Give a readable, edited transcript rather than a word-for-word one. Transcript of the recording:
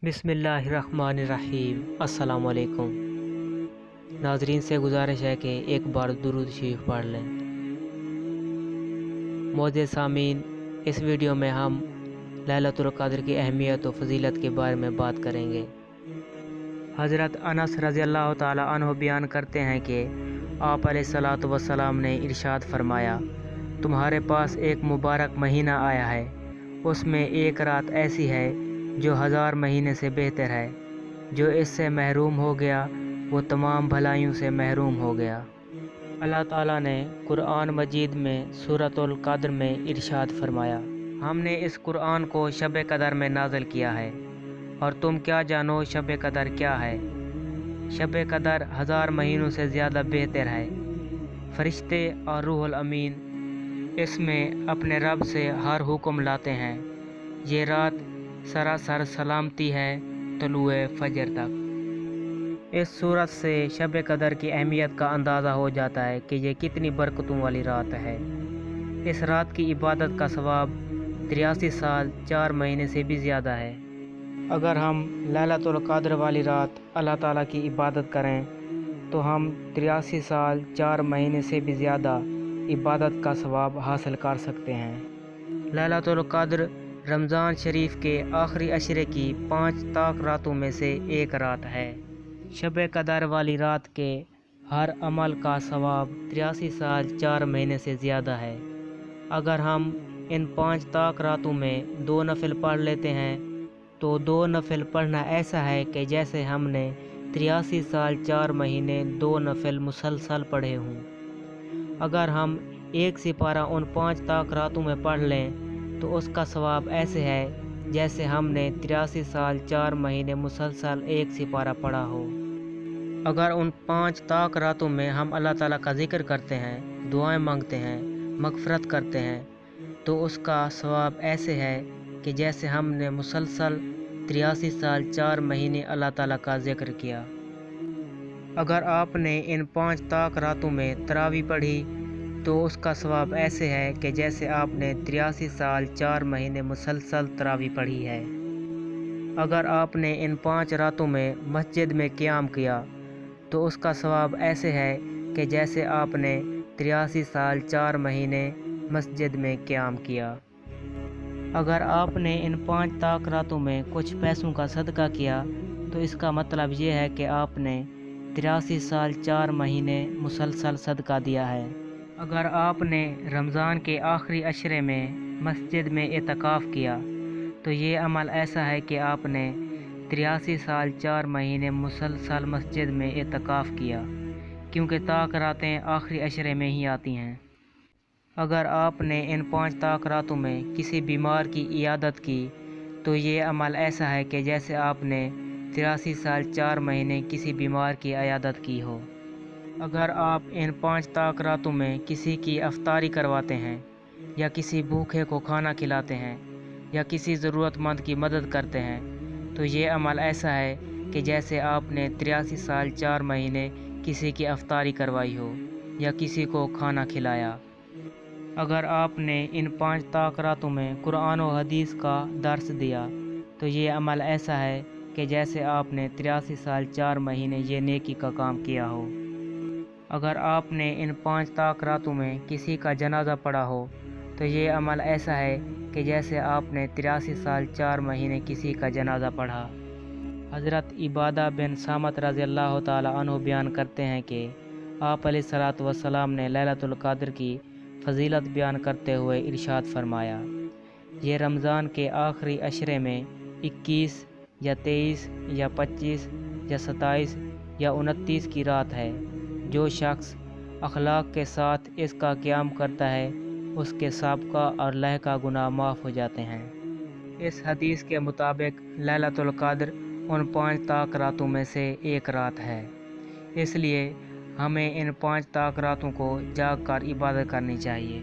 बिस्मिल्लाहिर्रहमानिर्रहीम। अस्सलाम वालेकुम। नाजरीन से गुजारिश है कि एक बार दुरूद शरीफ पढ़ लें। मोअज़्ज़िज़ सामीन, इस वीडियो में हम लैलतुल क़द्र की अहमियत और फजीलत के बारे में बात करेंगे। हज़रत अनस रज़ियल्लाहु ताला अन्हु बयान करते हैं कि आप अलैहिस्सलातु वस्सलाम ने इरशाद फरमाया, तुम्हारे पास एक मुबारक महीना आया है, उसमें एक रात ऐसी है जो 1000 महीने से बेहतर है। जो इससे महरूम हो गया वो तमाम भलाइयों से महरूम हो गया। अल्लाह ताला ने कुरान मजीद में सूरतुल क़द्र में इरशाद फरमाया, हमने इस कुरान को शब क़द्र में नाज़िल किया है और तुम क्या जानो शब क़द्र क्या है। शब क़द्र 1000 महीनों से ज़्यादा बेहतर है। फरिश्ते और रूहुल अमीन इसमें अपने रब से हर हुक्म लाते हैं। ये रात सरासर सलामती है तुलुए फजर तक। इस सूरत से शब क़द्र की अहमियत का अंदाज़ा हो जाता है कि ये कितनी बरकतों वाली रात है। इस रात की इबादत का सवाब 83 साल 4 महीने से भी ज़्यादा है। अगर हम लैलतुल क़द्र वाली रात अल्लाह ताला की इबादत करें तो हम 83 साल 4 महीने से भी ज़्यादा इबादत का सवाब हासिल कर सकते हैं। लैलतुल क़द्र रमज़ान शरीफ के आखिरी अशरे की 5 ताक रातों में से एक रात है। शब क़द्र वाली रात के हर अमल का सवाब 83 साल 4 महीने से ज़्यादा है। अगर हम इन 5 ताक रातों में 2 नफिल पढ़ लेते हैं तो 2 नफिल पढ़ना ऐसा है कि जैसे हमने 83 साल 4 महीने 2 नफिल मुसलसल पढ़े हों। अगर हम एक सिपारा उन 5 ताक रातों में पढ़ लें तो उसका सवाब ऐसे है जैसे हमने 83 साल 4 महीने मुसलसल एक सिपारा पढ़ा हो। अगर उन 5 ताक रातों में हम अल्लाह ताला का ज़िक्र करते हैं, दुआएं मांगते हैं, मग़फ़िरत करते हैं तो उसका सवाब ऐसे है कि जैसे हमने मुसलसल 83 साल 4 महीने अल्लाह ताला का ज़िक्र किया। अगर आपने इन 5 ताक रातों में तरावी पढ़ी तो उसका सवाब ऐसे है कि जैसे आपने 83 साल 4 महीने मुसलसल तरावी पढ़ी है। अगर आपने इन 5 रातों में मस्जिद में क़याम किया तो उसका सवाब ऐसे है कि जैसे आपने 83 साल 4 महीने मस्जिद में क़याम किया। अगर आपने इन 5 ताक रातों में कुछ पैसों का सदका किया तो इसका मतलब ये है कि आपने 83 साल 4 महीने मुसलसल सदका दिया है। अगर आपने रमज़ान के आखिरी अशरे में मस्जिद में एतकाफ़ किया तो ये अमल ऐसा है कि आपने 83 साल 4 महीने मुसलसल मस्जिद में एतकाफ़ किया, क्योंकि ताक रातें आखिरी अशरे में ही आती हैं। अगर आपने इन 5 ताक रातों में किसी बीमार की इयादत की तो ये अमल ऐसा है कि जैसे आपने 83 साल 4 महीने किसी बीमार की इयादत की हो। अगर आप इन 5 ताक रातों में किसी की अफ्तारी करवाते हैं या किसी भूखे को खाना खिलाते हैं या किसी ज़रूरतमंद की मदद करते हैं तो ये अमल ऐसा है कि जैसे आपने 83 साल 4 महीने किसी की अफ्तारी करवाई हो या किसी को खाना खिलाया। अगर आपने इन 5 ताक रातों में कुरान और हदीस का दर्स दिया तो ये अमल ऐसा है कि जैसे आपने 83 साल 4 महीने ये नेकी का काम किया हो। अगर आपने इन 5 ताक रातों में किसी का जनाजा पढ़ा हो तो ये अमल ऐसा है कि जैसे आपने 83 साल 4 महीने किसी का जनाजा पढ़ा। हज़रत इबादा बिन सामत रज़ियल्लाहु ताला अन्हु बयान करते हैं कि आप अलैहिस्सलातु वस्सलाम ने लैलतुल क़द्र की फजीलत बयान करते हुए इरशाद फरमाया, ये रमज़ान के आखिरी अशरे में 21 या 23 या 25 या 27 या 29 की रात है। जो शख्स अखलाक के साथ इसका क़याम करता है उसके साबका और लहका गुनाह माफ़ हो जाते हैं। इस हदीस के मुताबिक लैलतुल क़द्र उन 5 ताक रातों में से एक रात है, इसलिए हमें इन 5 ताक रातों को जाग कर इबादत करनी चाहिए।